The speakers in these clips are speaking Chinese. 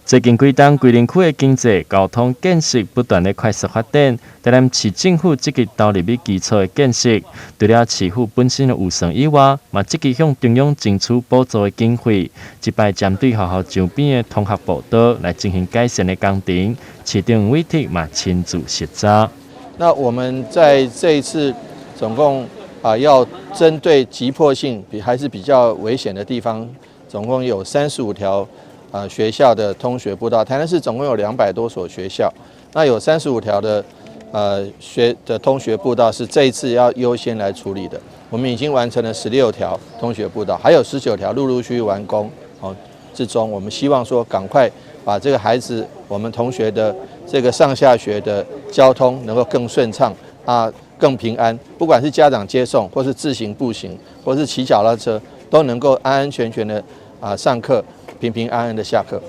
最近几档桂林区的经济、交通建设不断的快速发展，台南市政府积极投入于基础的建设，除了市府本身的预算以外，嘛积极向中央争取补助的经费，一摆针对学校周边的通学步道来进行改善的工程，市长委托嘛亲自实查。那我们在这一次总共要针对急迫性还是比较危险的地方，总共有35条。学校的通学步道，台南市总共有200多所学校，那有35条的通学步道是这一次要优先来处理的。我们已经完成了16条通学步道，还有19条陆续完工之中。我们希望说赶快把这个孩子我们同学的这个上下学的交通能够更顺畅更平安，不管是家长接送，或是自行步行，或是骑脚踏车，都能够安安全全的上课。平平安安的下课。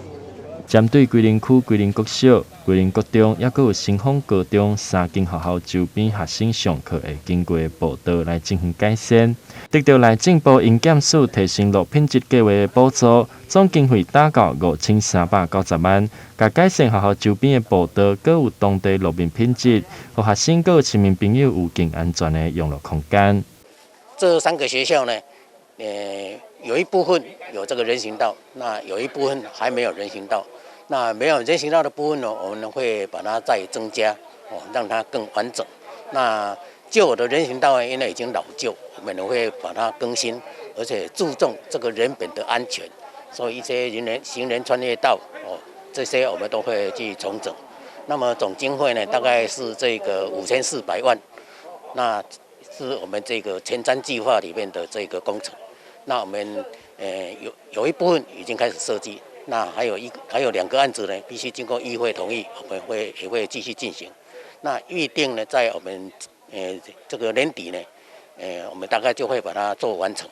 针对桂林区、桂林国小、桂林国中，也有新丰高中3间学校周边学生上课会经过的步道来进行改善，得到内政部因减数提升路品质计划的补助，总经费达到5390万。甲改善学校周边的步道，各有当地路面品质，和学生各市民朋友有更安全的用路空间。这3个学校呢，有一部分有这个人行道，那有一部分还没有人行道。那没有人行道的部分呢，我们会把它再增加，让它更完整。那旧有的人行道因为已经老旧，我们会把它更新，而且注重这个人本的安全。所以一些行人穿越道，这些我们都会去重整。那么总经费呢，大概是这个5400万，那是我们这个前瞻计划里面的这个工程。那我们有一部分已经开始设计，那还有2个案子呢，必须经过议会同意，我们也会继续进行。那预定呢，在我们这个年底呢，我们大概就会把它做完成。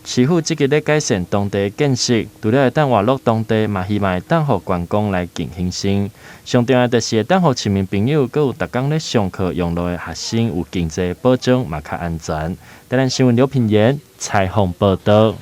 市府积极咧改善当地建设，除了会当活络当地，嘛希望会当互观光来更兴盛。上重要就是会当互市民朋友，佮有逐工咧上课用路的学生有经济保障，嘛较安全。台南新闻刘品言采访报道。